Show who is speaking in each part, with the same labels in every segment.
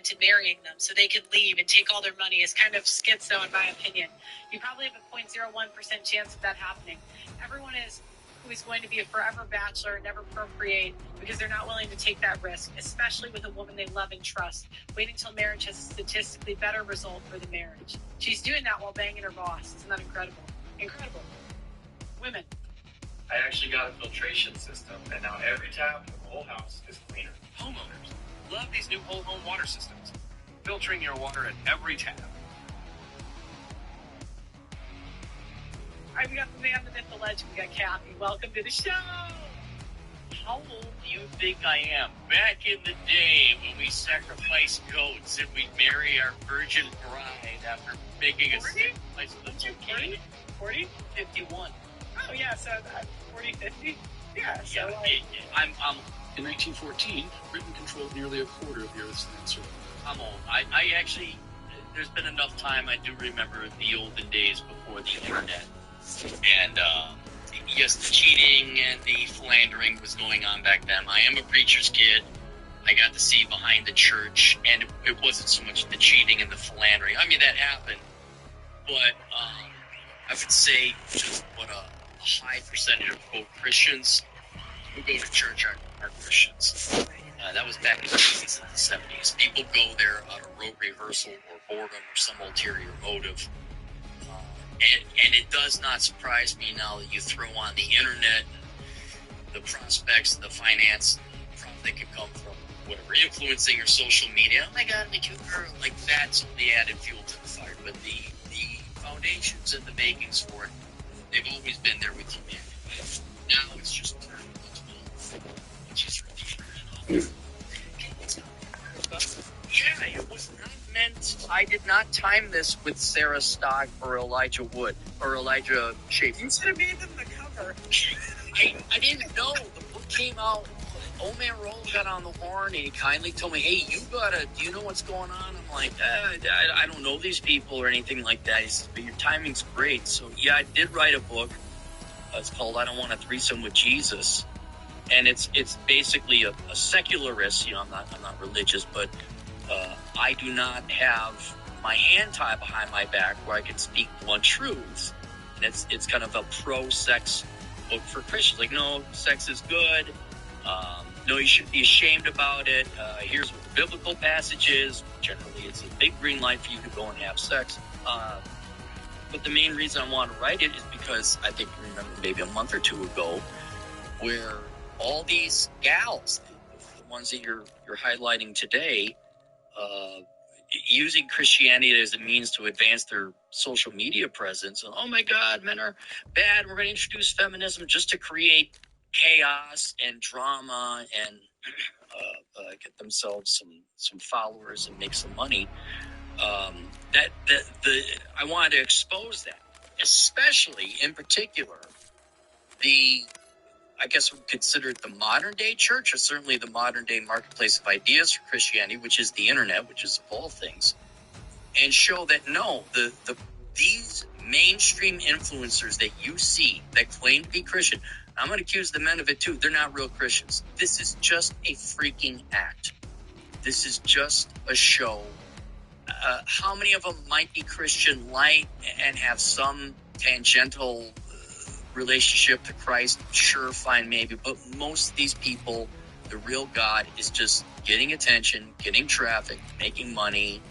Speaker 1: into marrying them so they could leave and take all their money is kind of schizo, in my opinion. You probably have a 0.01% chance of that happening. Everyone who is going to be a forever bachelor and never procreate because they're not willing to take that risk, especially with a woman they love and trust. Waiting until marriage has a statistically better result for the marriage. She's doing that while banging her boss. Isn't that incredible? Incredible. Women.
Speaker 2: I actually got a filtration system, and now every tap in the whole house is cleaner.
Speaker 3: Homeowners love these new whole home water systems, filtering your water at every tap.
Speaker 1: All right, we got the man, the myth, the legend. We got Kathy. Welcome to the show.
Speaker 4: How old do you think I am? Back in the day when we sacrificed goats and we'd marry our virgin bride after making a sacrifice with a king.
Speaker 1: 40?
Speaker 4: 51.
Speaker 1: Oh, yeah, so 40, 50? Yeah, so
Speaker 4: yeah, I'm
Speaker 5: in 1914, Britain controlled nearly a quarter of the Earth's land surface.
Speaker 4: I'm old. I actually, there's been enough time. I do remember the olden days before the internet. And, yes, the cheating and the philandering was going on back then. I am a preacher's kid. I got to see behind the church, and it wasn't so much the cheating and the philandering. I mean, that happened. But I would say just what a high percentage of, quote, Christians who go to church are Christians. That was back in the 80s and the 70s. People go there out of rote rehearsal or boredom or some ulterior motive. And it does not surprise me now that you throw on the internet, the prospects, the finance, profit that could come from whatever, influencing your social media. Oh my God, I'm a cute girl. Like, that's the added fuel to the fire. But the foundations and the makings for it, they've always been there with humanity. Now it's just which is ridiculous. Yeah, it was not meant. I did not time this with Sarah Stock or Elijah Wood or Elijah Schaefer.
Speaker 1: You should have made them the cover.
Speaker 4: I didn't know. The book came out. Old Man Roll got on the horn and he kindly told me, hey, do you know what's going on? I'm like, I don't know these people or anything like that. He says, but your timing's great. So, yeah, I did write a book. It's called I Don't Want a Threesome with Jesus. And it's basically a secularist, I'm not religious, but I do not have my hand tied behind my back where I can speak blunt truths. And it's kind of a pro-sex book for Christians. Like, no, sex is good. No, you shouldn't be ashamed about it. Here's what the biblical passage is. Generally, it's a big green light for you to go and have sex. But the main reason I want to write it is because I think you remember maybe a month or two ago where all these gals, the ones that you're highlighting today, using Christianity as a means to advance their social media presence. And, oh my God, men are bad. We're going to introduce feminism just to create chaos and drama and get themselves some followers and make some money. I wanted to expose that, especially in particular I guess we consider it the modern day church, or certainly the modern day marketplace of ideas for Christianity, which is the internet, which is of all things, and show that no, these mainstream influencers that you see that claim to be Christian, I'm going to accuse the men of it too. They're not real Christians. This is just a freaking act. This is just a show. How many of them might be Christian light and have some tangential relationship to Christ? Sure, fine, maybe. But most of these people, the real God is just getting attention, getting traffic, making money,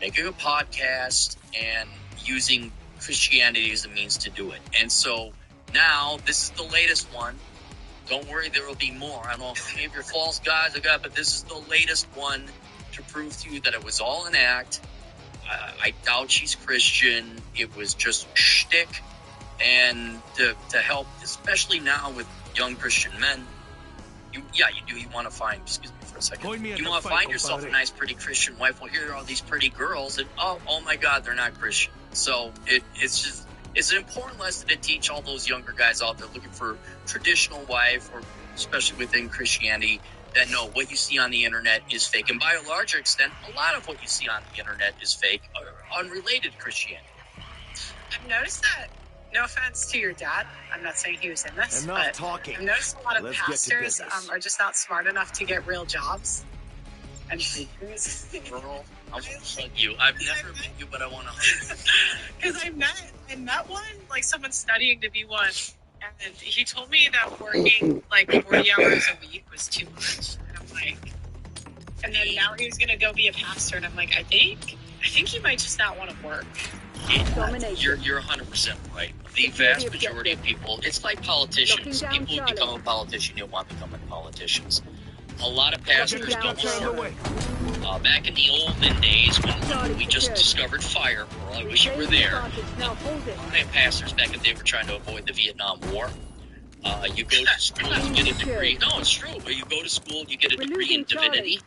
Speaker 4: making a podcast, and using Christianity as a means to do it. And so now, this is the latest one. Don't worry, there will be more. I don't know if any of your false gods are God, but this is the latest one to prove to you that it was all an act. I doubt she's Christian. It was just shtick. And to help, especially now with young Christian men, you want to find, excuse me for a second, you want to find yourself a nice, pretty Christian wife. Well, here are all these pretty girls, and oh my God, they're not Christian. So it's an important lesson to teach all those younger guys out there looking for a traditional wife, or especially within Christianity, that no, what you see on the internet is fake. And by a larger extent, a lot of what you see on the internet is fake, or unrelated to Christianity.
Speaker 1: I've noticed that. No offense to your dad. I'm not saying he was in this.
Speaker 6: Enough talking.
Speaker 1: I've noticed a lot of pastors are just not smart enough to get real jobs. and hikers.
Speaker 4: Girl, I want to hug you. I've never met you, but I want to hug you.
Speaker 1: Because I met one, like someone studying to be one, and he told me that working like 40 hours a week was too much. And I'm like, and then now he was gonna go be a pastor, and I'm like, I think he might just not want to work.
Speaker 4: You're 100% right. The vast majority of people, it's like politicians. People who become a politician, you'll want to become politicians. A lot of pastors don't work. Back in the olden days when we just discovered fire, well, I wish you were there. Pastors back in the day were trying to avoid the Vietnam War. You go to school, you get a degree. No, it's true. You go to school, you get a degree in divinity.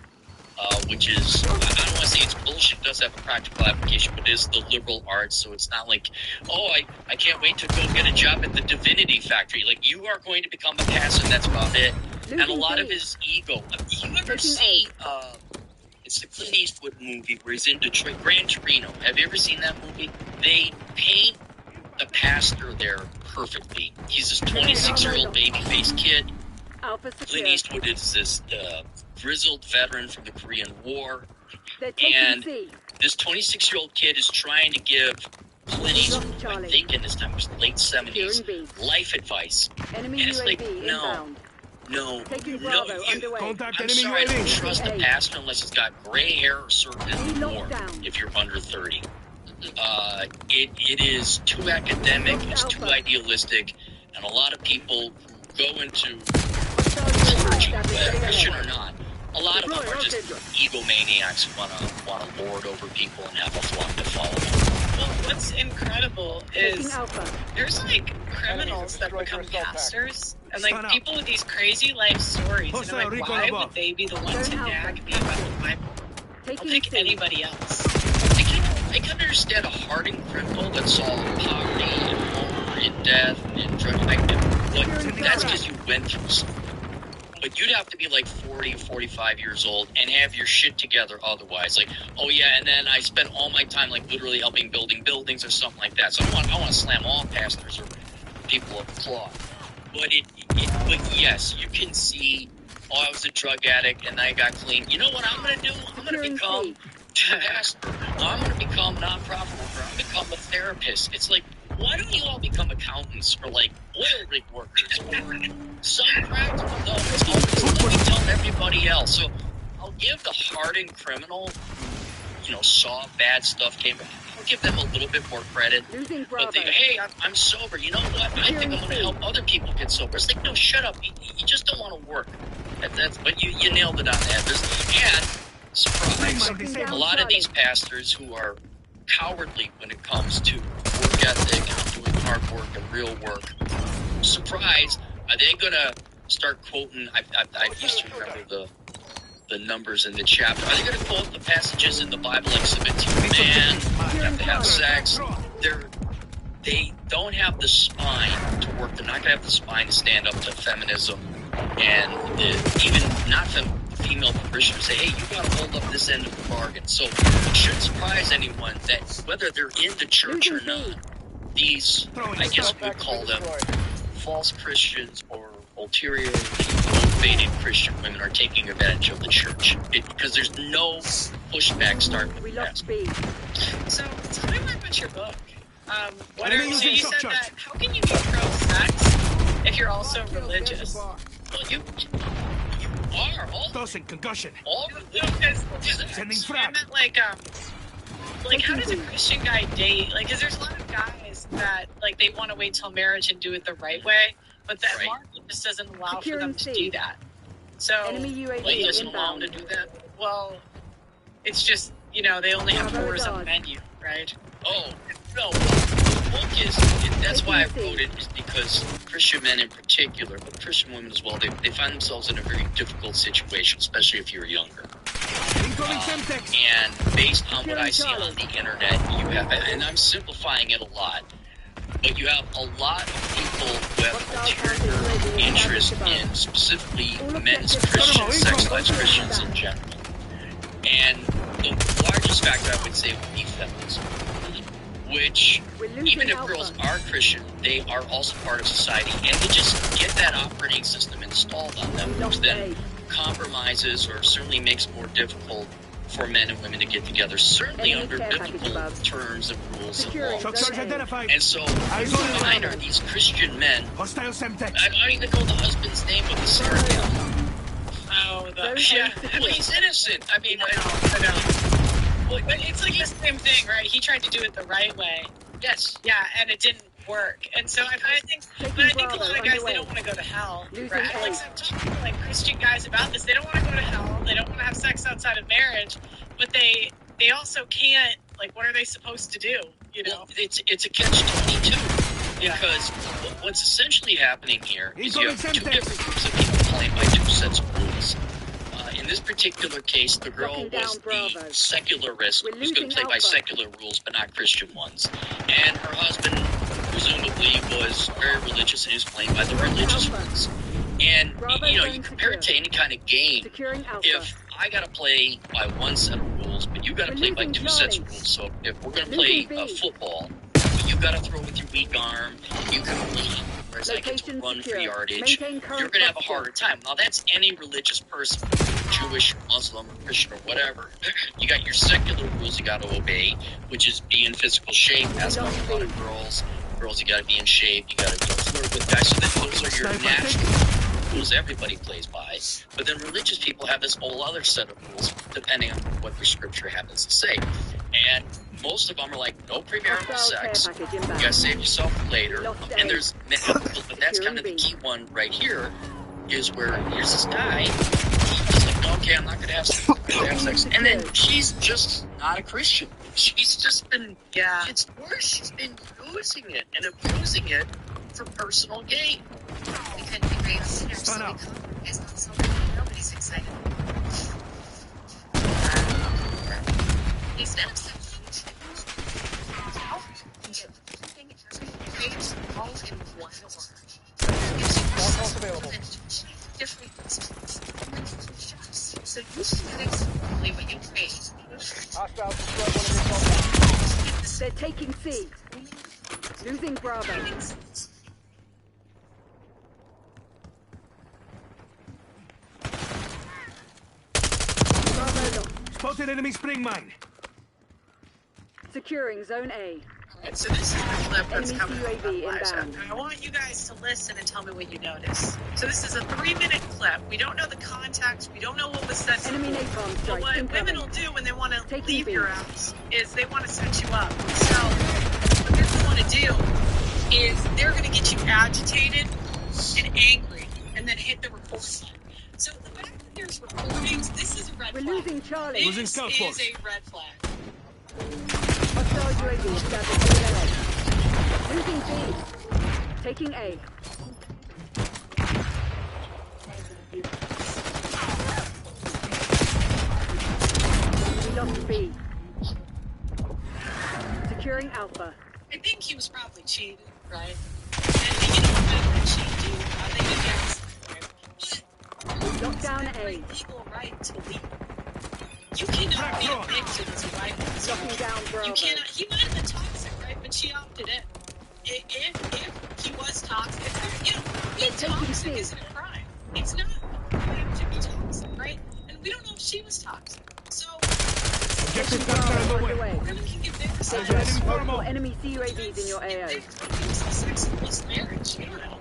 Speaker 4: Which is, I don't want to say it's bullshit, it does have a practical application, but it is the liberal arts, so it's not like, oh, I can't wait to go get a job at the divinity factory. Like, you are going to become a pastor, and that's about it. And a lot of his ego. You ever see, it's the Clint Eastwood movie where he's in Detroit, Gran Torino. Have you ever seen that movie? They paint the pastor there perfectly. He's this 26-year-old baby-faced kid. Clint Eastwood is this grizzled veteran from the Korean War, and this 26-year-old kid is trying to give Clint Eastwood, I think in this time it was the late 70s, life advice. And it's like, no, I'm sorry, I don't trust a pastor unless he's got gray hair or served in the war if you're under 30. It is too academic, it's too idealistic, and a lot of people who go into church, whether Christian or not, a lot of them are just egomaniacs who want to lord over people and have a flock to follow them.
Speaker 1: Well, what's incredible is there's like criminals that become pastors, and like people with these crazy life stories, and I'm like, why would they be the ones to nag me about the Bible? I'll pick anybody else.
Speaker 4: I can understand a hardened criminal that saw poverty and hunger and death and drug addiction, but that's because you went through something. But you'd have to be like 40, 45 years old and have your shit together otherwise. Like, oh yeah, and then I spent all my time like literally helping building buildings or something like that. So I want to slam all pastors or people of cloth. But but yes, you can see, oh, I was a drug addict and I got clean. You know what I'm going to do? I'm going to become a pastor. I'm going to become a nonprofit worker. I'm going to become a therapist. It's like, why don't you all become accountants or like oil rig workers or some practical adults? Let me tell everybody else. So I'll give the hardened criminal who, saw bad stuff came. I'll give them a little bit more credit. But they, hey, I'm sober. You know what? I think I'm going to help other people get sober. It's like, no, shut up. You just don't want to work. But you nailed it on the head. And surprise, a lot of these pastors who are cowardly when it comes to work ethic and doing hard work and real work. Surprise, are they going to start quoting, I used to remember the numbers in the chapter. Are they going to quote the passages in the Bible like submit to a man, you have to have sex? They don't have the spine to work. They're not going to have the spine to stand up to feminism and even not female Christians say, hey, you got to hold up this end of the bargain. So it shouldn't surprise anyone that whether they're in the church or not, these, I guess we would call them false Christians or ulterior motivated Christian women are taking advantage of the church because there's no pushback starting with that.
Speaker 1: So tell me more about your book. So you said that how can you be pro-sex if you're also religious?
Speaker 4: Well, you are all
Speaker 5: concussion.
Speaker 4: All
Speaker 5: Sending
Speaker 1: I meant like how does a Christian guy date? Like, because there's a lot of guys that like they want to wait till marriage and do it the right way, but that market just doesn't allow for them to do that. So
Speaker 4: it doesn't allow them to do that.
Speaker 1: Well, it's just they only have 4s on the menu, right?
Speaker 4: Oh no. The book is that's why I wrote it, is because Christian men in particular, but Christian women as well, they find themselves in a very difficult situation, especially if you're younger. And based on what I see on the internet, you have, and I'm simplifying it a lot, but you have a lot of people who have ulterior interest in specifically men's Christians, sex lives Christians in general. And the largest factor I would say would be feminism, which even if girls are Christian, they are also part of society, and to just get that operating system installed on them, which then compromises or certainly makes it more difficult for men and women to get together, certainly under biblical terms and rules and laws. And so, who's behind are these Christian men. I don't even know the husband's name, but the sergeant. Well, he's innocent. I mean,
Speaker 1: I know. Well, but it's like the same thing, right? He tried to do it the right way.
Speaker 4: Yes.
Speaker 1: Yeah, and it didn't work. And so I think a lot of guys, they don't want to go to hell. Right? Like, so I'm talking to like Christian guys about this. They don't want to go to hell. They don't want to have sex outside of marriage, but they also can't. Like, what are they supposed to do? You know,
Speaker 4: well, it's a catch-22 because what's essentially happening here is you have two different groups of people playing by two sets of rules. In this particular case, the girl was the secularist who's going to play by secular rules, but not Christian ones. And her husband, presumably, was very religious and he was playing by the religious ones. And, you compare it to any kind of game. If I got to play by one set of rules, but you got to play by two sets of rules. So if we're going to play football, you got to throw with your weak arm, you can lead, whereas I get to run for yardage, you're going to have a harder time. Now, that's any religious person, Jewish, Muslim, Christian, or whatever. You got your secular rules you got to obey, which is be in physical shape, as a lot of girls. Girls, you got to be in shape, you got to flirt with guys. So those are your natural rules everybody plays by. But then religious people have this whole other set of rules, depending on what their scripture happens to say. And most of them are like, no premarital sex. You gotta save yourself for later. And there's, but that's kind of the key one right here, is where here's this guy. He's like, okay, I'm not gonna have sex. And then she's just not a Christian. She's just been, it's worse. She's been using it and abusing it for personal gain.
Speaker 6: We couldn't be great sinners, so we compromise on something nobody's excited about. Instead of something all in one order. Different so you should get exactly what you paid.
Speaker 7: They're taking C. Losing Bravo.
Speaker 8: Spotted enemy spring mine.
Speaker 7: Securing Zone A.
Speaker 1: Alright, so this is the clip that's
Speaker 7: Enemy
Speaker 1: coming
Speaker 7: UAV
Speaker 1: from live.
Speaker 7: inbound.
Speaker 1: I want you guys to listen and tell me what you notice. So this is a 3-minute clip. We don't know the context. We don't know what was said.
Speaker 7: Enemy napalm strike.
Speaker 1: But what
Speaker 7: incoming.
Speaker 1: women will do when they want to
Speaker 7: Taking
Speaker 1: leave
Speaker 7: B.
Speaker 1: your house is they want to set you up. So what they're going to want to do is they're going to get you agitated and angry and then hit the record button. So the fact that there's recordings, this is a red flag.
Speaker 7: We're losing Charlie.
Speaker 8: Losing
Speaker 1: This
Speaker 8: scout
Speaker 1: is
Speaker 8: force.
Speaker 1: a red flag.
Speaker 7: Hostile UAV established overhead. Losing B. Taking A. We lost B. Securing Alpha.
Speaker 1: I think he was probably cheated, right? And you know what they cheat do? They did get
Speaker 7: Lock down A.
Speaker 1: legal right to leave. You cannot be evicted as a wife.
Speaker 7: Locking down Bravo.
Speaker 1: You cannot. He might have been toxic, right? But she opted in. If he was toxic, being toxic isn't a crime. It's not a crime to be toxic, right? And we don't know if she was toxic. So
Speaker 8: Objective Bravo underway.
Speaker 1: women can get victims.
Speaker 7: Multiple enemy CUAVs in your AO.
Speaker 1: It's a sexless marriage. You don't know.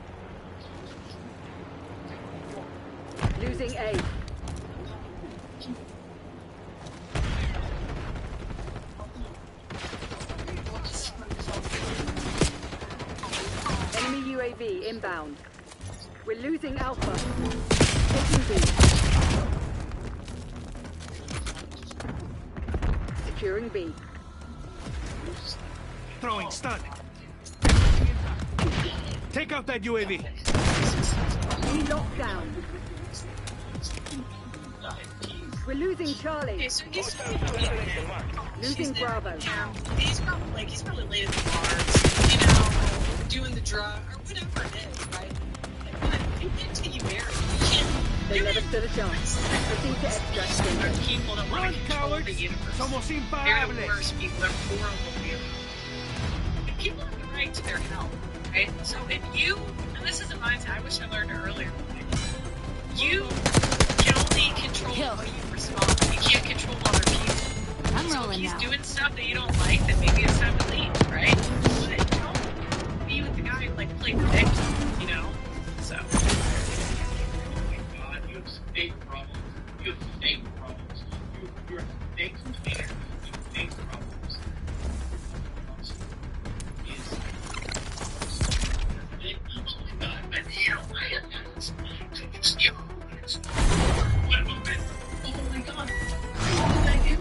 Speaker 7: Losing A. Enemy UAV inbound. We're losing Alpha. Taking B. Securing B.
Speaker 8: Throwing stun. Take out that UAV.
Speaker 7: B locked down. We're losing Charlie.
Speaker 1: Okay, so he's probably
Speaker 7: Losing Bravo.
Speaker 1: Yeah, he's probably late at the bars, doing the drug or whatever it is, right? But until you marry, you can't.
Speaker 7: They never stood a chance. Proceed to extract
Speaker 1: There are
Speaker 7: danger.
Speaker 1: people that want
Speaker 8: Run,
Speaker 1: to control
Speaker 8: cowards!
Speaker 1: the universe.
Speaker 8: Somos
Speaker 1: They're the
Speaker 8: imparables.
Speaker 1: worst people. They're horrible people. And people have the right to their health, right? So if you, and this is a mindset, I wish I learned it earlier. You can only control how you respond. You can't control other people.
Speaker 6: I'm
Speaker 1: So if
Speaker 6: rolling
Speaker 1: he's
Speaker 6: now.
Speaker 1: doing stuff that you don't like, then maybe it's time to leave, right? But don't be with the guy who like play victim, you know? So
Speaker 5: Oh my God, you have fake problems. You have fake problems. You're a fake container. You have fake problems. What about that? Oh my God. What did I do?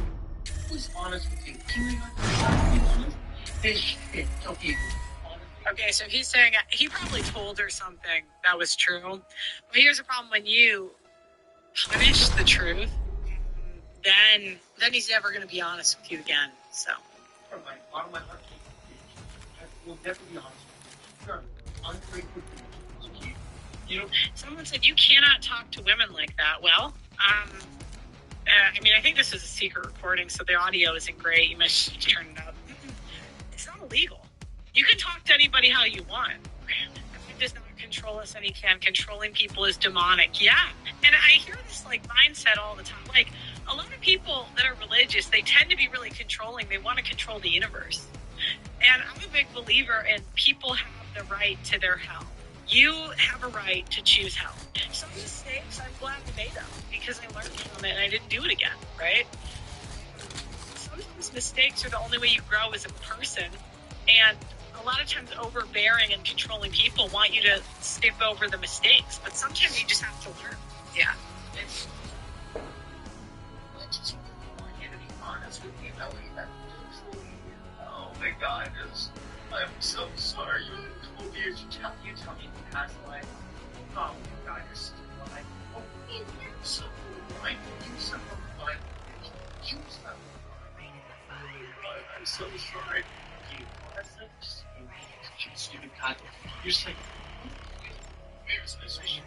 Speaker 5: Who's honest with you? Can we not be honest? This shit. Okay.
Speaker 1: okay, so he's saying he probably told her something that was true. But here's the problem: when you punish the truth, then he's never going to be honest with you again. So
Speaker 5: From my bottom of my heart, I will never be honest with you. You're an ungrateful bitch. You know,
Speaker 1: someone said you cannot talk to women like that. Well, I mean, I think this is a secret recording, so the audio isn't great. You must turn it up. It's not illegal. You can talk to anybody how you want. God does not control us, and he can. Controlling people is demonic. Yeah. And I hear this like mindset all the time. Like a lot of people that are religious, they tend to be really controlling. They want to control the universe. And I'm a big believer in people have the right to their hell. You have a right to choose hell. Some mistakes, I'm glad I made them because I learned from it and I didn't do it again, right? Sometimes mistakes are the only way you grow as a person. And a lot of times overbearing and controlling people want you to skip over the mistakes. But sometimes you just have to learn. Yeah.
Speaker 5: it's. I just want you to be honest with me, Melanie. Oh my God, I'm so sorry. You tell me the past life. Oh my God, you're so blind. Oh, you're so blind. You're so blind. You're so blind. I'm so sorry. You are such a stupid cunt. You're just like, where's my vision?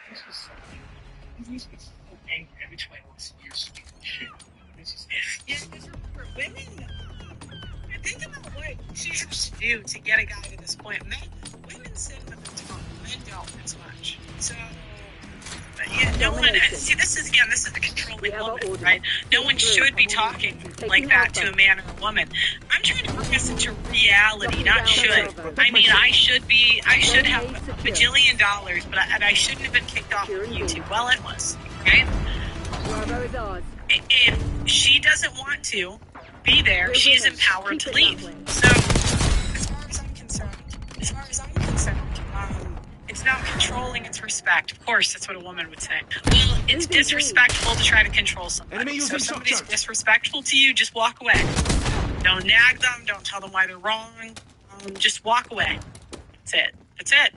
Speaker 5: I'm so sorry. You makes me so angry every time I listen to your stupid shit.
Speaker 1: Yeah, because remember, women, think about what she has to do to get a guy to this point. Women sin with the tongue, men don't as much. So, yeah, no one, see, this is the controlling woman, right? No one should be talking like that to a man or a woman. I'm trying to bring us into reality, not should. I mean, I should have a bajillion dollars, but I shouldn't have been kicked off of YouTube. Well, it was, right? If she doesn't want to be there, she's empowered to leave. So, as far as I'm concerned, it's not controlling, it's respect. Of course, that's what a woman would say. Well, it's disrespectful to try to control somebody. So if somebody's disrespectful to you, just walk away. Don't nag them, don't tell them why they're wrong. Just walk away. That's it. That's it.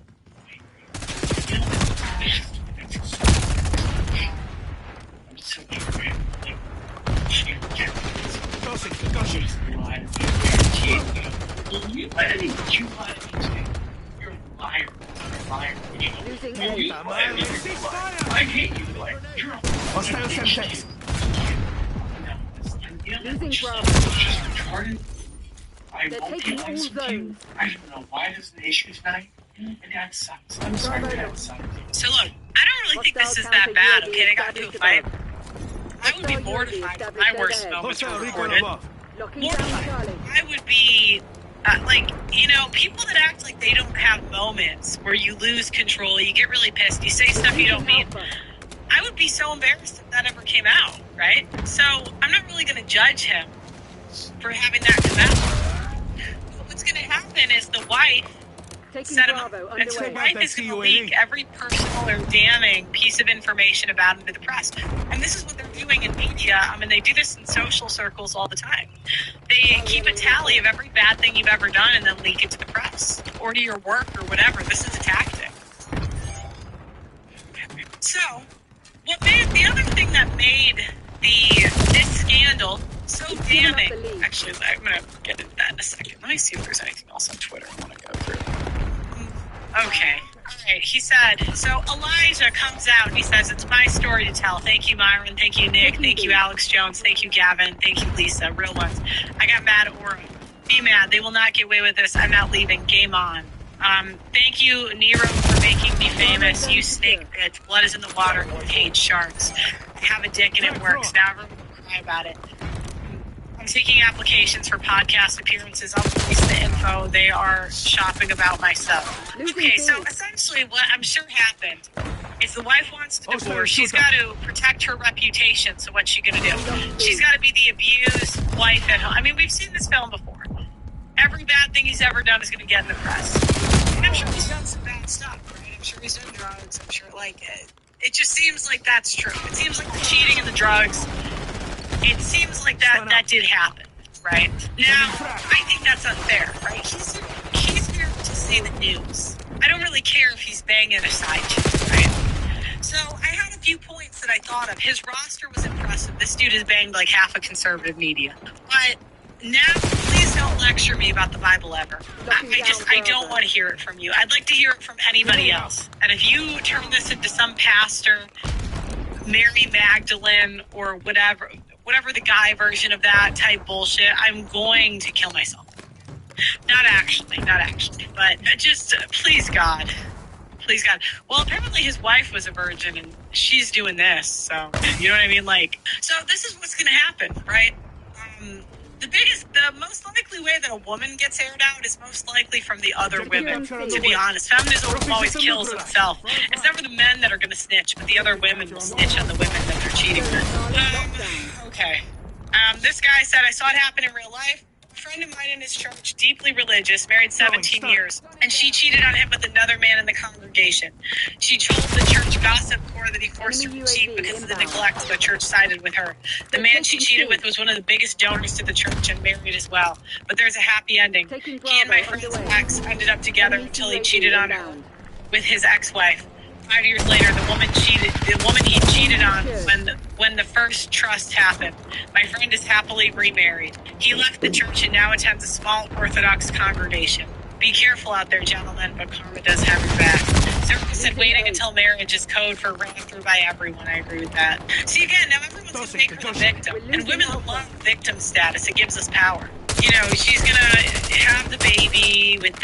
Speaker 5: I'm so angry. You lied to me. You're a liar.
Speaker 7: Losing
Speaker 5: You
Speaker 7: A.
Speaker 5: liar. I hate you, liar. You're a
Speaker 8: Hostile Semtex.
Speaker 7: Losing Bravo.
Speaker 5: just retarded. I
Speaker 7: They're
Speaker 5: won't be
Speaker 7: taking all
Speaker 5: honest with you.
Speaker 7: zones.
Speaker 5: I don't know why this is an issue tonight. And that sucks. I'm sorry that sucks.
Speaker 1: So look, I don't really think this is that bad, okay? They got into a fight. I would be mortified if my worst moments were
Speaker 8: Hostile recon
Speaker 1: recorded.
Speaker 8: above.
Speaker 7: Locking down Charlie.
Speaker 1: I would be, people that act like they don't have moments where you lose control, you get really pissed, you say stuff you don't mean. I would be so embarrassed if that ever came out, right? So I'm not really going to judge him for having that come out. But what's going to happen is the wife
Speaker 7: Taking
Speaker 1: set him up.
Speaker 7: Bravo
Speaker 1: And so the
Speaker 7: underway.
Speaker 1: wife is going to leak every personal or damning piece of information about him to the press. And this is what they're doing in media. I mean, they do this in social circles all the time. They keep a tally of every bad thing you've ever done and then leak it to the press or to your work or whatever. This is a tactic. So, the other thing that made this scandal so damning, actually, I'm going to get into that in a second. Let me see if there's anything else on Twitter I want to go through. Okay. All right. He said, so Elijah comes out and he says, it's my story to tell. Thank you, Myron. Thank you, Nick. Thank you, Alex Jones. Thank you, Gavin. Thank you, Lisa. Real ones. I got mad at Aura. Be mad. They will not get away with this. I'm not leaving. Game on. Thank you, Nero, for making me famous. You snake bitch. Blood is in the water. I hate sharks. I have a dick and it works. Now everyone will cry about it. I'm taking applications for podcast appearances. I'll release the info. They are shopping about my stuff. Okay, so essentially what I'm sure happened is the wife wants to divorce. She's got to protect her reputation. So what's she going to do? She's got to be the abused wife at home. I mean, we've seen this film before. Every bad thing he's ever done is going to get in the press. And I'm sure he's done some bad stuff, right? I'm sure he's done drugs. I'm sure, it just seems like that's true. It seems like the cheating and the drugs, it seems like that did happen, right? Now, I think that's unfair, right? He's here to say the news. I don't really care if he's banging a side chick, right? So I had a few points that I thought of. His roster was impressive. This dude has banged like half of conservative media. But now, please don't lecture me about the Bible ever. I don't want to hear it from you. I'd like to hear it from anybody else. And if you turn this into some pastor, Mary Magdalene, or whatever the guy version of that type bullshit, I'm going to kill myself. Not actually, but just, please God. Please God. Well, apparently his wife was a virgin and she's doing this, so, you know what I mean? So this is what's going to happen, right? The most likely way that a woman gets aired out is most likely from the other women, to be honest. Feminism always kills itself. It's never the men that are going to snitch, but the other women will snitch on the women that they're cheating with. Okay. This guy said, I saw it happen in real life. A friend of mine in his church, deeply religious, married 17 years, and she cheated on him with another man in the congregation. She told the church gossip corps that he forced her to cheat because of the neglect, so the church sided with her. The man she cheated with was one of the biggest donors to the church and married as well. But there's a happy ending. He and my friend's ex ended up together until he cheated on her with his ex-wife. 5 years later, the woman he cheated on when the first trust happened. My friend is happily remarried. He left the church and now attends a small Orthodox congregation. Be careful out there, gentlemen, but karma does have your back. Zerka said waiting until marriage is code for ran through by everyone. I agree with that. See, again, now everyone's going to make her the victim. And women love victim status. It gives us power. You know, she's going to have the baby with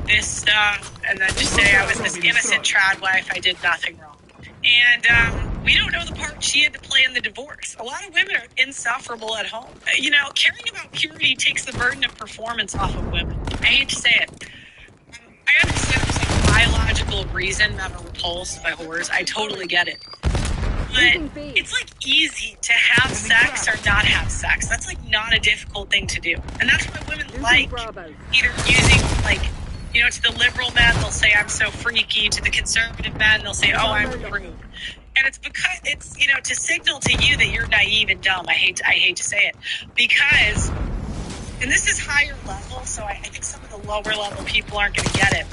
Speaker 1: this stuff and then just say, I was this innocent trad wife. I did nothing wrong. And we don't know the part she had to play in the divorce. A lot of women are insufferable at home. You know, caring about purity takes the burden of performance off of women. I hate to say it. I understand there's like a biological reason men are repulsed by whores. I totally get it. But it's like easy to have sex or not have sex. That's like not a difficult thing to do. And that's why women like either using to the liberal men, they'll say I'm so freaky. To the conservative men, they'll say, oh, I'm rude. And it's because it's, to signal to you that you're naive and dumb. I hate to say it. Because, and this is higher level, so I think some of the lower level people aren't going to get it.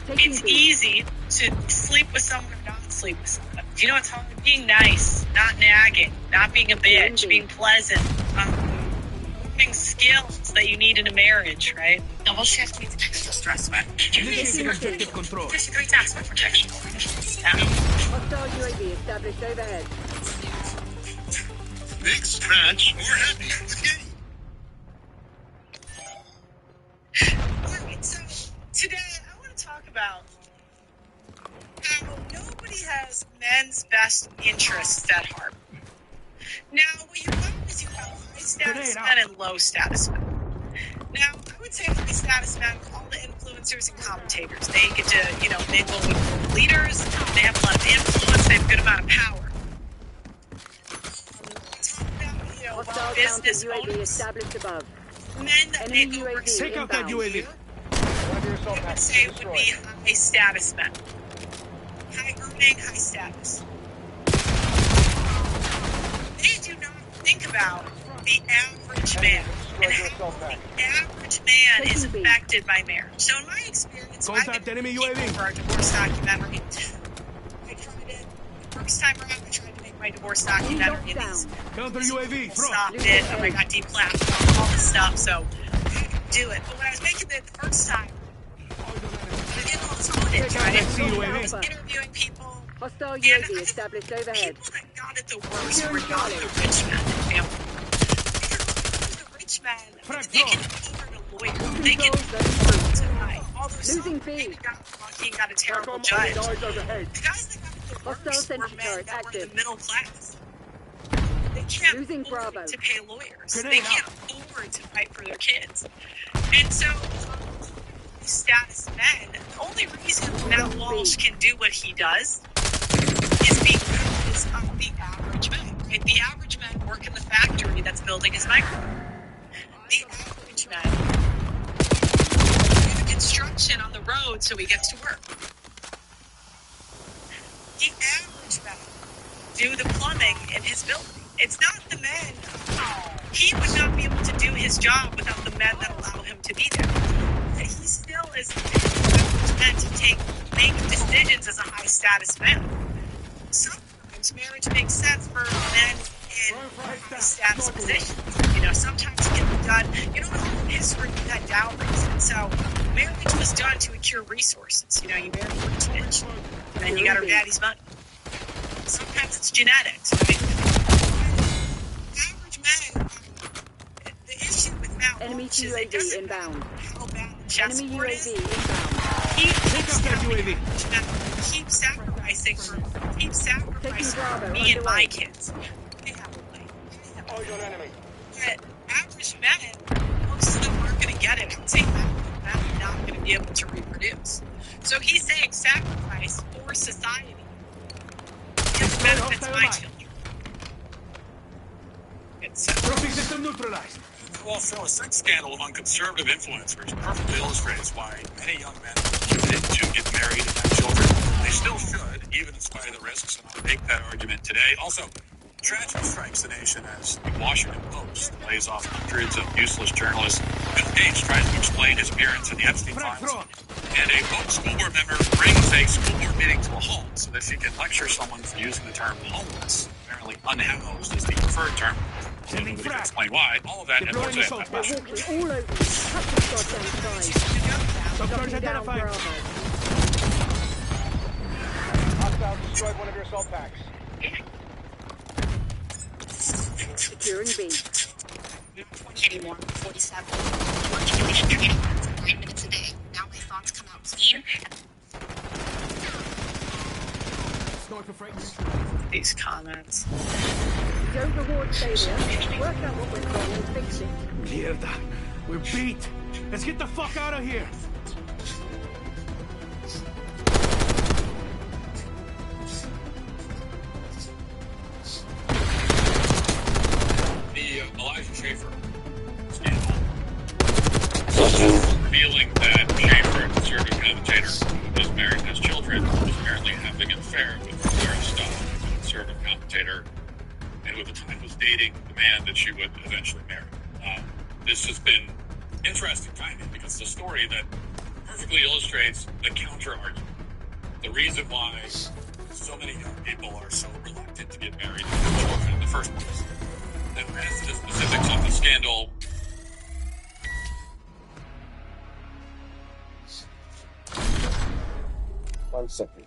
Speaker 1: It's easy to sleep with someone or not sleep with someone. You know, it's hard being nice, not nagging, not being a bitch, being pleasant, learning skills that you need in a marriage, right? Double shift means extra stress, man.
Speaker 8: Objective control.
Speaker 1: Just great task for protection.
Speaker 7: Hostile UAV established overhead.
Speaker 5: Big scratch or happy with
Speaker 1: Alright, so today I want to talk about how nobody has men's best interests at heart. Now, what you find is you have high status men and low status men. Now, I would say high status men, all the influencers and commentators, they get to, mingle with leaders, they have a lot of influence, they have a good amount of power. Talk about, business owners,
Speaker 7: established above.
Speaker 1: men that make over
Speaker 8: Take out that UAV.
Speaker 1: I would say it would be high status men. High earning, high status. They do not think about the average man and how the average man is affected by marriage. So in my experience,
Speaker 8: Contact enemy UAV.
Speaker 1: for our divorce documentary, the first time around I tried to make my divorce documentary, and these
Speaker 8: Counter UAV.
Speaker 1: stopped it. Oh my god, deplatformed, all this stuff. So I couldn't do it. But when I was making it the first time, I did all this footage, right? I was interviewing people.
Speaker 7: Hostile UAV established overhead.
Speaker 1: People that got it the worst were not the rich men and family. Because the rich men, they can afford a lawyer. They can afford to buy Although some
Speaker 7: Losing B.
Speaker 1: maybe got lucky and got a terrible judge. The guys that got the
Speaker 7: Hostile
Speaker 1: worst were
Speaker 7: sentry
Speaker 1: men
Speaker 7: turret
Speaker 1: that were in
Speaker 7: active.
Speaker 1: the middle class. They can't
Speaker 7: Losing
Speaker 1: afford
Speaker 7: Bravo.
Speaker 1: to pay lawyers.
Speaker 8: Grenade
Speaker 1: They
Speaker 8: out.
Speaker 1: can't afford to fight for their kids. And so, these status men, the only reason Matt Walsh can do what he does is because of the average man. Right? The average man work in the factory that's building his microwave. The average man do the construction on the road so he gets to work. The average man do the plumbing in his building. It's not the men. He would not be able to do his job without the men that allow him to be there. He still is meant to make decisions as a high status man. Sometimes marriage makes sense for men in high status positions. You know, sometimes it can be done. You know, in history we had dowries, and so marriage was done to accrue resources. You know, you marry a rich bitch, and then you got her daddy's money. Sometimes it's genetics, right? Average men, the issue with Matt
Speaker 7: Enemy
Speaker 1: Walsh is it
Speaker 7: UAV
Speaker 1: doesn't
Speaker 7: inbound.
Speaker 1: matter how bad the
Speaker 7: Enemy
Speaker 1: chessboard
Speaker 7: UAV
Speaker 1: is.
Speaker 7: inbound.
Speaker 1: He keeps
Speaker 8: that
Speaker 1: telling
Speaker 8: UAV.
Speaker 1: average men, keep sacrificing for
Speaker 7: Bravo,
Speaker 1: me and my
Speaker 7: underway.
Speaker 1: kids. They have a life. They have a
Speaker 8: Eyes on enemy.
Speaker 1: But average men, most of them aren't going to get it. It's saying that they're not going to be able to reproduce. So he's saying sacrifice for society. It benefits my children. It's
Speaker 8: Trophy system neutralized.
Speaker 9: Well, Phil, a sex scandal among conservative influencers perfectly illustrates why many young men committed to get married and have children. They still should, even in spite of the risks, and I'll make that argument today. Also, tragedy strikes the nation as the Washington Post lays off hundreds of useless journalists. Bill Gates tries to explain his appearance in the Epstein files. And a woke school board member brings a school board meeting to a halt so that she can lecture someone for using the term homeless. Apparently, unhoused is the preferred term.
Speaker 8: Sending
Speaker 9: Nobody can
Speaker 8: frag.
Speaker 9: explain why. All of that and more
Speaker 8: Deploying
Speaker 9: today.
Speaker 8: assault
Speaker 7: They're
Speaker 8: pack.
Speaker 7: walking all over you. Touch this goddamn side.
Speaker 8: Subtarget
Speaker 7: Knocking down
Speaker 8: identified.
Speaker 7: Bravo.
Speaker 8: Hostile destroyed one of your assault packs.
Speaker 7: Securing B.
Speaker 6: 21, 47. Working in there 9 minutes a day. Now my thoughts come out clean.
Speaker 8: Sniper frag.
Speaker 1: these comments.
Speaker 7: Don't reward failure. Work out what went wrong and fix it.
Speaker 8: Mierda. We're beat. Let's get the fuck out of here.
Speaker 9: The Elijah Schaefer scandal revealing that Schaefer, a conservative commentator who is married and has children, was apparently having an affair with Clara Stubb, a conservative commentator, and who at the time was dating the man that she would eventually marry. This has been interesting timing because it's a story that perfectly illustrates the counter-argument. The reason why so many young people are so reluctant to get married and have children in the first place. And as to the specifics of the scandal,
Speaker 10: One second.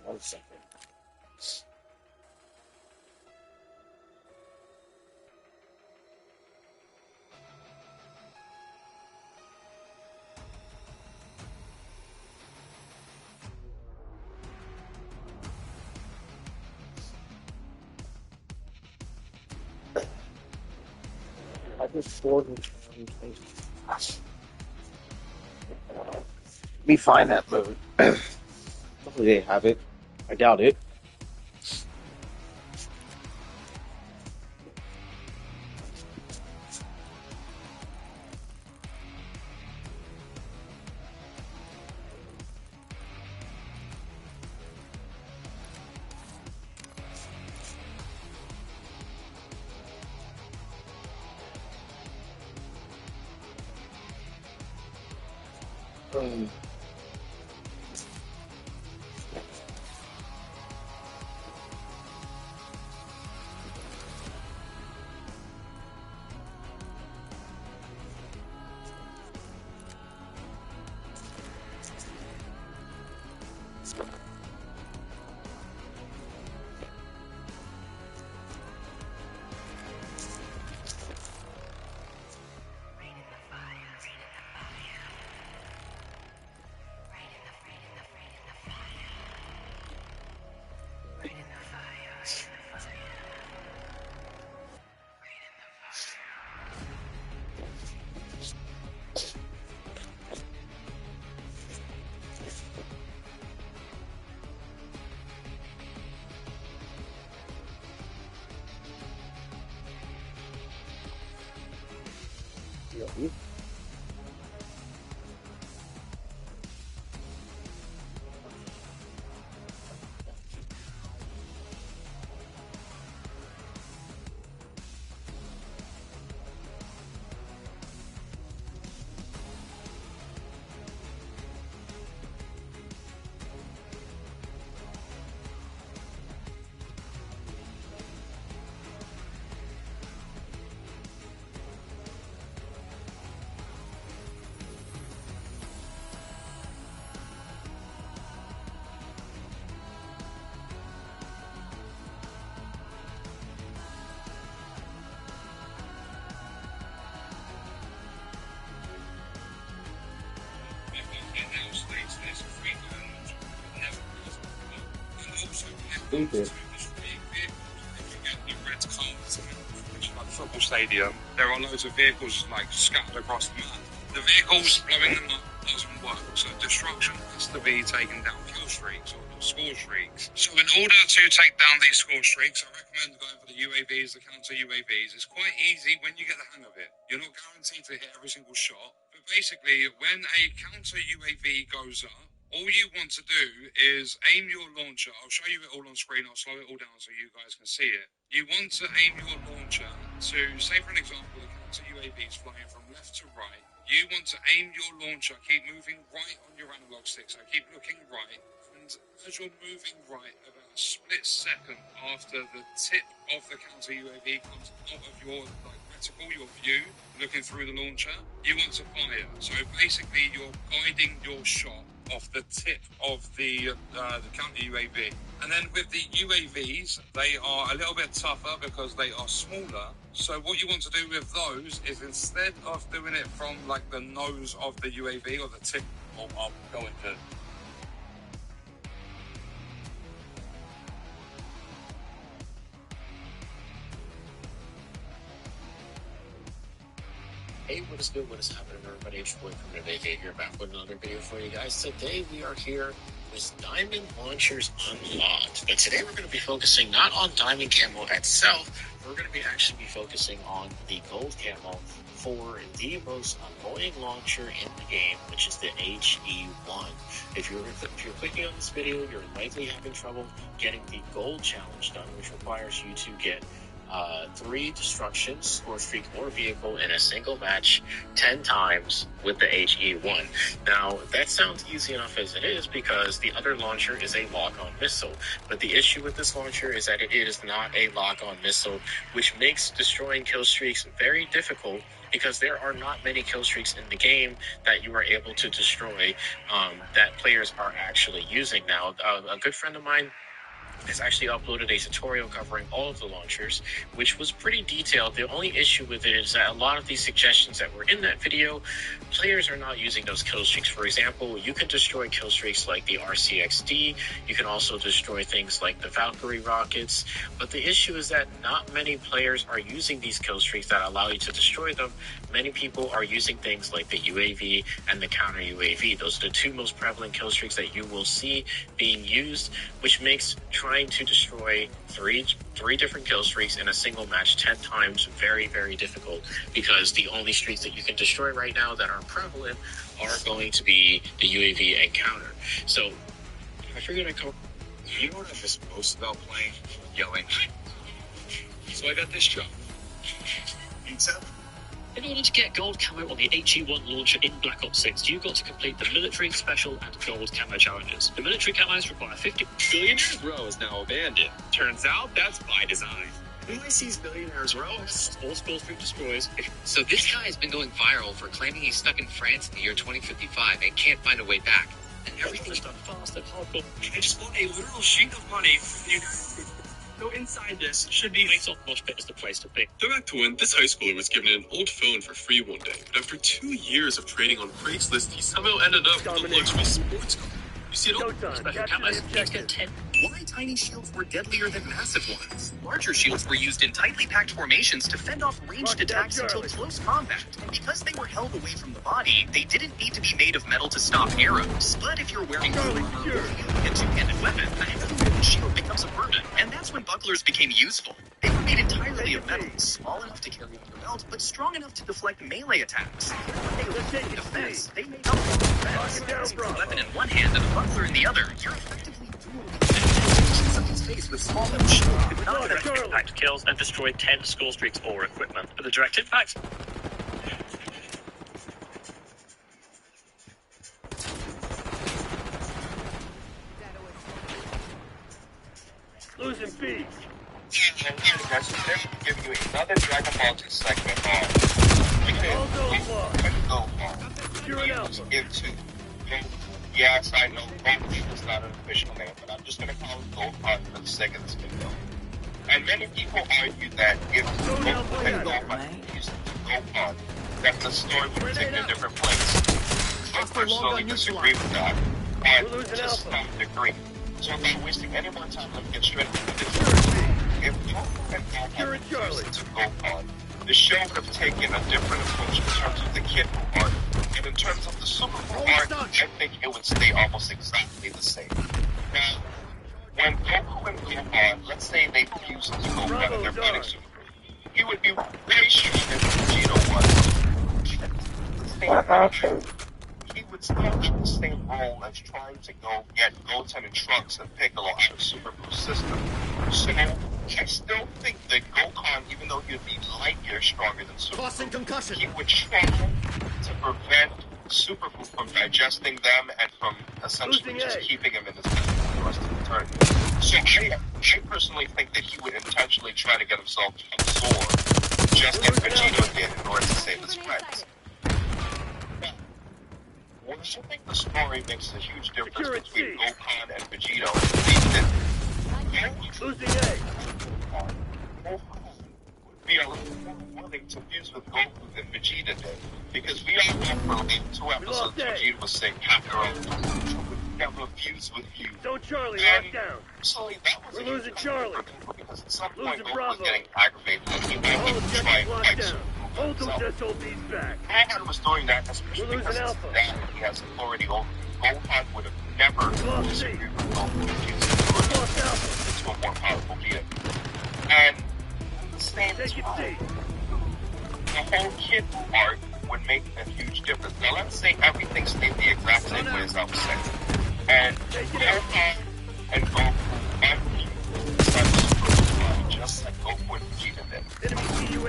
Speaker 10: I just stored it. Let me find that mode. Hopefully they have it. I doubt it.
Speaker 9: Football stadium, there are loads of vehicles like scattered across the map. The vehicles blowing them up doesn't work, so destruction has to be taken down kill streaks or score streaks. So in order to take down these score streaks, I recommend going for the UAVs, the counter UAVs. It's quite easy when you get the hang of it. You're not guaranteed to hit every single shot, but basically when a counter UAV goes up, all you want to do is aim your launcher. I'll show you it all on screen. I'll slow it all down so you guys can see it. You want to aim your launcher to, say for an example, the counter UAV is flying from left to right. You want to aim your launcher, keep moving right on your analog stick, so keep looking right. And as you're moving right, about a split second after the tip of the counter UAV comes out of your reticle, your view, looking through the launcher, you want to fire. So basically, you're guiding your shot off the tip of the counter UAV. And then with the UAVs, they are a little bit tougher because they are smaller. So what you want to do with those is instead of doing it from like the nose of the UAV or the tip, I'll go into.
Speaker 11: Hey, what is good? What is happening, everybody? It's your boy from today here back with another video for you guys. Today we are here with Diamond Launchers Unlocked. But today we're going to be focusing not on Diamond Camo itself. We're going to be actually focusing on the Gold Camo for the most annoying launcher in the game, which is the HE1. If you're clicking on this video, you're likely having trouble getting the Gold Challenge done, which requires you to get 3 destructions, score streak, or vehicle in a single match 10 times with the HE1. Now, that sounds easy enough as it is because the other launcher is a lock-on missile. But the issue with this launcher is that it is not a lock-on missile, which makes destroying kill streaks very difficult because there are not many kill streaks in the game that you are able to destroy that players are actually using. Now, a good friend of mine has actually uploaded a tutorial covering all of the launchers, which was pretty detailed. The only issue with it is that a lot of these suggestions that were in that video, players are not using those kill streaks. For example, you can destroy kill streaks like the RCXD. You can also destroy things like the Valkyrie rockets. But the issue is that not many players are using these kill streaks that allow you to destroy them. Many people are using things like the UAV and the counter UAV. Those are the 2 most prevalent kill streaks that you will see being used, which makes trying to destroy three different kill streaks in a single match 10 times very, very difficult, because the only streaks that you can destroy right now that are prevalent are going to be the UAV and counter. So I figured I'd go.
Speaker 12: You know what I miss most about playing? Yelling. So I got this job. Pizza?
Speaker 11: In order to get gold camo on the HE1 launcher in Black Ops 6, you've got to complete the military, special, and gold camo challenges. The military camos require 50.
Speaker 12: Billionaires Row is now abandoned. Turns out that's by design.
Speaker 11: Who sees Billionaires Row? All skill streak destroys.
Speaker 13: So this guy has been going viral for claiming he's stuck in France in the year 2055 and can't find a way back. And everything
Speaker 11: is done fast and hardcore.
Speaker 12: I just want a literal sheet of money from the United States. So inside this should be...
Speaker 11: Face off Mosh Pit is the place to be.
Speaker 14: Go back to when this high schooler was given an old phone for free one day, but after 2 years of trading on Craigslist, he somehow ended up with a luxury sports car. You see it all?
Speaker 11: Special camos. Let's get 10.
Speaker 13: Why tiny shields were deadlier than massive ones? Larger shields were used in tightly packed formations to fend off ranged attacks until close combat. And because they were held away from the body, they didn't need to be made of metal to stop arrows. But if you're wearing a two-handed weapon, a heavy wooden shield becomes a burden. And that's when bucklers became useful. They were made entirely literally of metal, small enough to carry on your belt, but strong enough to deflect melee attacks. In defense, they may help you defense. With a weapon in one hand and a muffler in the other, you're effectively dueling something space with small metal shield.
Speaker 15: Direct impact kills and destroy 10 skull streaks or equipment. With the direct impact,
Speaker 8: Losing B.
Speaker 5: Guys, today we're giving you another Dragon Ball Z segment on into. Yes, I know Goku is not an official name, but I'm just going to call it Gohan for the sake of this video. And many people argue that if Goku and Gohan used Gohan, that the story would take a different place. I personally disagree with that, but to some degree. So without wasting any more time, let's get straight into the video. If Goku and Gohan used to Gohan, the show would have taken a different approach in terms of the Kid Buu arc. And in terms of the Super Buu arc, I think it would stay almost exactly the same. Now, when Goku and Gohan, let's say they fused into Gohan and they're fighting Super Buu, he would be very strong as Vegeta was. He would still have the same role as trying to go get Goten and Trunks and Piccolo out of Super Buu's system. So, I still think that Gohan, even though he would be light years stronger than Super Buu, he would try to prevent Super Buu from digesting them and from essentially just keeping him in his body for the rest of eternity. So I personally think that he would intentionally try to get himself absorbed, just as Vegeta did in order to save his friends. Well, I think the story makes a huge difference between Gohan and Vegeta. Gohan would be a little more willing to fuse with Goku than Vegeta did. Because we all know for like 2 episodes Vegeta was saying, Captain would never fuse with you.
Speaker 8: Don't Charlie, lock down.
Speaker 5: So that was
Speaker 8: We're losing Charlie.
Speaker 5: Because at some point Goku was getting aggravated and he wanted to try and fight Super Buu.
Speaker 8: Hold just hold these back.
Speaker 5: Gohan was doing that especially because it's that he has authority over. Gohan would have never disagreed with Goku if he was into a more powerful being. And at the same time, the whole Kid Buu arc would make a huge difference. Now let's say everything stayed the exact same way as I was saying. And Gohan and Goku and Vegeta just like Goku and Vegeta did. Goku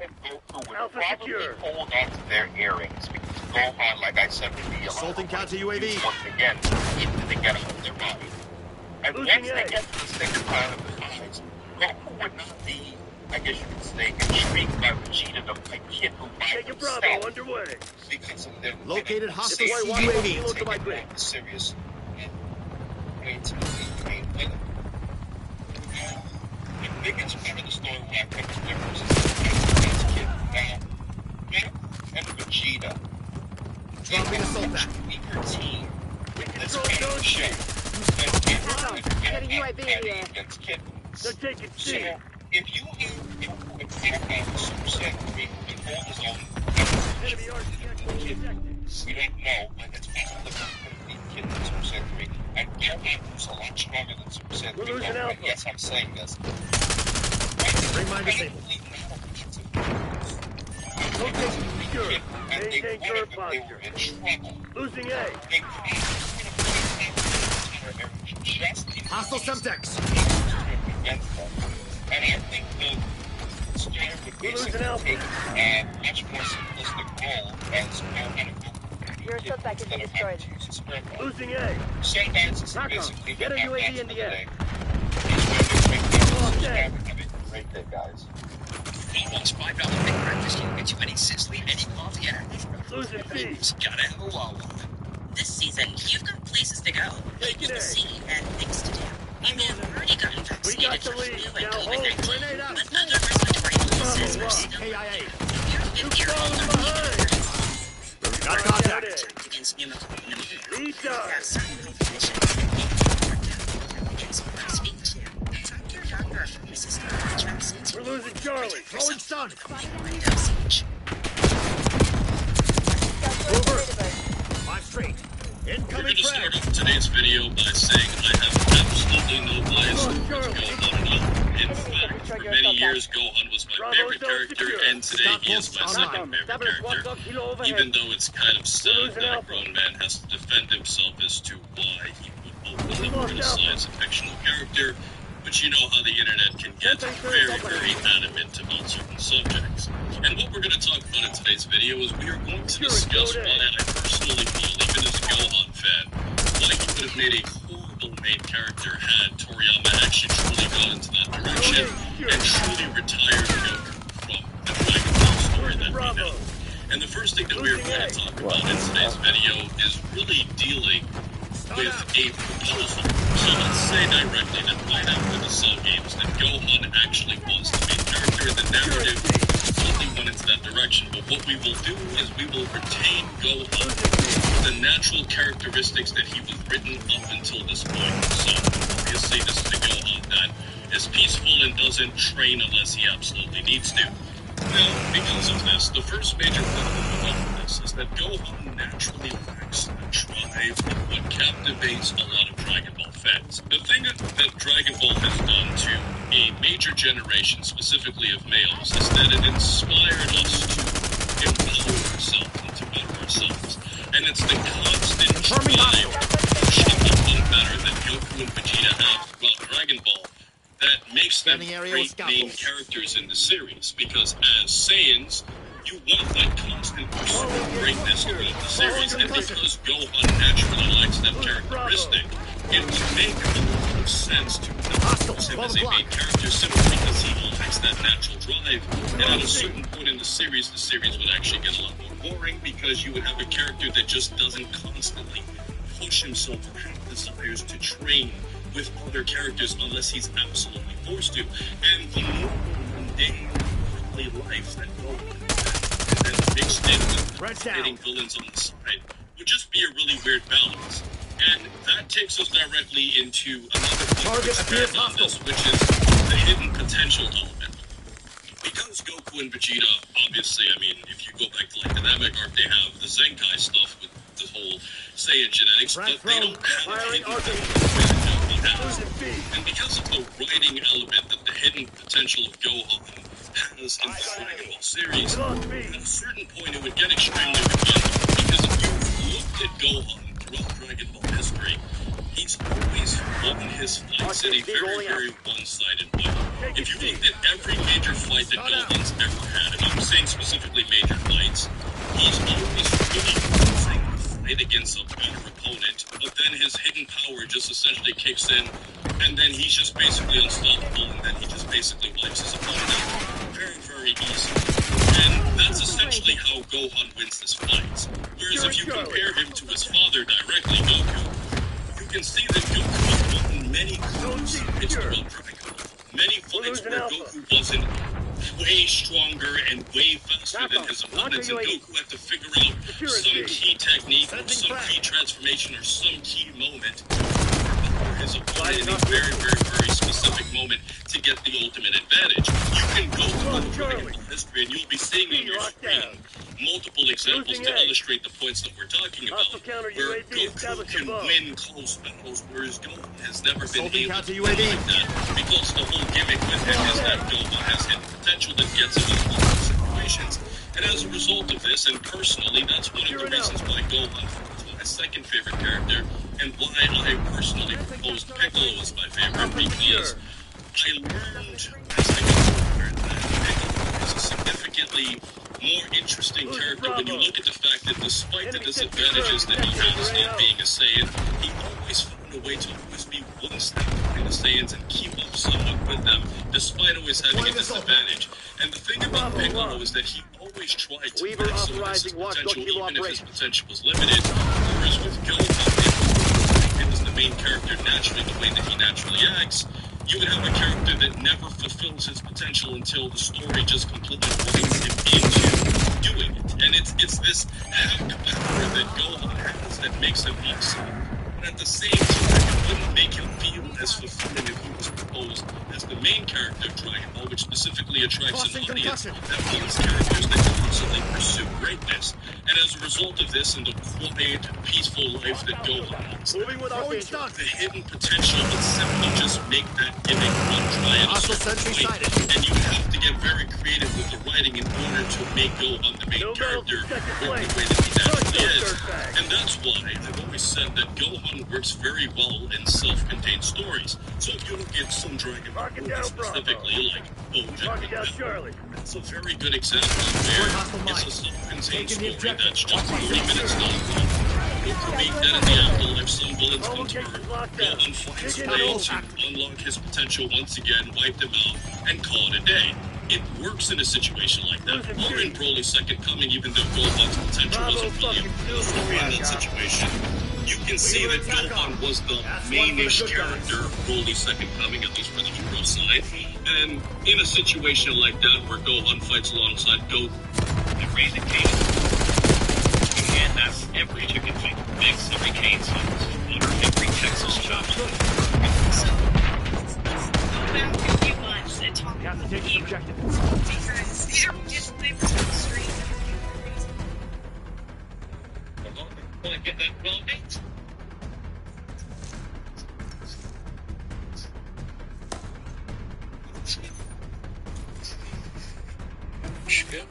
Speaker 5: and Goku would probably hold on to their earrings because Gohan, like I said, would be assaulting counter UAV once again if they get out of their body. And once they get to the second part of the eyes, Goku would not be, I guess you could say, intrigued by Vegeta to fight Kid Buu by himself. Underway. Because of their located hostile UAV. Take it more serious way to the main villain. The biggest part of the story where I think the difference is Kid Buu and Vegeta. Dropping a much weaker team with this kind of show.
Speaker 7: Getting UAV in the air.
Speaker 5: Against Kid Buu.
Speaker 8: So take it
Speaker 5: So, if you have Goku and Gohan Super Saiyan 3 and hold his own, we don't know, but it's possible that Goku could beat Kid Buu Super Saiyan 3, and Gohan who's a lot stronger than Super Saiyan 3 Goku. Yes, I'm saying this. Bring mine disabled. And they would if they were in trouble. Losing A. Hostile Semtex. And I think the story would basically take a much more simplistic role as Gohan and Goku.
Speaker 7: Your subsect is destroyed.
Speaker 5: Losing A. So guys, this is basically
Speaker 8: get a UAV in the air.
Speaker 5: Great day, guys.
Speaker 11: Almost $5 big breakfast can get you any sizzling, any coffee, and
Speaker 8: losing B.
Speaker 11: Gotta have a Wawa.
Speaker 16: This season, you've got places to go, people to see, and things to do. You may have already gotten vaccinated for flu and COVID-19, but other respiratory illnesses are still KIA. If you're 50 or older,
Speaker 8: got contact
Speaker 16: against pneumonia, you have certain conditions speak to. Talk to your doctor or pharmacist about which vaccines.
Speaker 8: We're losing Charlie. Throwing stun.
Speaker 5: Over.
Speaker 8: 5 straight.
Speaker 14: We're going to start off today's video by saying I have absolutely no place to go on and on. In fact, for many years, Gohan was my favorite character, and today he is my second favorite character. Even though it's kind of sad that a grown man has to defend himself as to why he would openly criticize a fictional character, but you know how the internet can get very, very adamant about certain subjects. And what we're going to talk about in today's video is we are going to discuss why I personally feel, even as a Gohan fan, why he would have made a horrible main character had Toriyama actually truly gone into that direction and truly retired Goku from the Dragon Ball story that we know. And the first thing that we're going to talk about in today's video is really dealing with a proposal. So let's say directly that right after the Cell games that Gohan actually was the main character and the narrative totally went into that direction. But what we will do is we will retain Gohan, the natural characteristics that he was written up until this point. So obviously this is a Gohan that is peaceful and doesn't train unless he absolutely needs to. Now, because of this, the first major problem of this is that Gohan naturally lacks the drive of what captivates a lot of Dragon Ball fans. The thing that Dragon Ball has done to a major generation, specifically of males, is that it inspired us to empower ourselves and to better ourselves. And it's the constant drive to become better that Goku and Vegeta have throughout Dragon Ball that makes them great main characters in the series, because as Saiyans, you want that constant pursuit of greatness throughout the series, and because Gohan naturally likes that characteristic, it would make a lot of sense to use him as a main character simply because he lacks that natural drive, and at a certain point in the series would actually get a lot more boring, because you would have a character that just doesn't constantly push himself or have desires to train with other characters unless he's absolutely forced to. And the normal, mundane, friendly life that Gohan and then mixed in with fighting villains on the side would just be a really weird balance. And that takes us directly into another point to expand on this, which is the hidden potential element. Because Goku and Vegeta, obviously, I mean, if you go back to like the Namek arc, they have the Zenkai stuff with the whole Saiyan genetics, but they don't have a hidden potential. And because of the writing element that the hidden potential of Gohan has in the Dragon Ball series, at a certain point it would get extremely repetitive, because if you've looked at Gohan throughout Dragon Ball history, he's always won his fights in a very, very one-sided way. If you looked at every major fight that Gohan's ever had, and I'm saying specifically major fights, he's always really losing fight against a better opponent, but then his hidden power just essentially kicks in, and then he's just basically unstoppable, and then he just basically wipes his opponent out very, very easily. And that's essentially how Gohan wins this fight. Whereas if you compare him to his father directly, Goku, you can see that Goku has won many close fights throughout Dragon Ball. Many fights where Goku wasn't way stronger and way faster than his opponents, and Goku had to figure out some key technique, or some key transformation, or some key moment for his opponent in a very, very, very specific moment to get the ultimate advantage. You can go through Dragon Ball history and you'll be seeing on your screen multiple examples to illustrate the points that we're talking about, where Goku can win close battles, whereas Gohan has never been able to win like that, because the whole gimmick with him is that Gohan has hidden potential that gets him in multiple situations. And as a result of this, and personally, that's one of the reasons why Gohan is my second favorite character, and why I personally proposed Piccolo as my favorite, because I learned as I got older that Piccolo is a significantly more interesting character when you look at the fact that despite the disadvantages that he has in being a Saiyan, he always found a way to always be one step behind the Saiyans and keep up somewhat with them, despite always having a disadvantage. And the thing about Piccolo is that he always tried to maximize his potential, even if his potential was limited, whereas with Gohan, it was the main character naturally the way that he naturally acts, you would have a character that never fulfills his potential until the story just completely winds him into doing it. And it's this hack power that Gohan has that makes him awesome. but at the same time, it wouldn't make him feel as fulfilling if he was proposed as the main character, Dragon Ball, which specifically attracts an audience that wants characters that constantly pursue greatness. And as a result of this and the quiet, peaceful life that Gohan has, the hidden potential would simply just make that gimmick run dry at a certain point. And you have to get very creative with the writing in order to make Gohan the main character work the way that he naturally is. And that's why I've always said that Gohan works very well in self-contained stories. So if you look at some Dragon Ball movies specifically, like BoJack, it's a very good example where it's a self-contained story that's just 40 minutes long. You'll create that in the afterlife, some villains come to Earth, Gohan finds a way to unlock his potential once again, wipe them out, and call it a day. It works in a situation like that, or in Broly's Second Coming, even though Gohan's potential wasn't really appropriate in that situation. You can see that Gohan was the mainish character of Broly's Second Coming, at least for the hero side. And in a situation like that, where Gohan fights alongside Goku and raising Cane, and that's every chicken finger mix, every cane sauce, butter, every Texas chop. So, let's go back a few months and talk about the objective. Because just live to the street. Want to get that well made? Shit.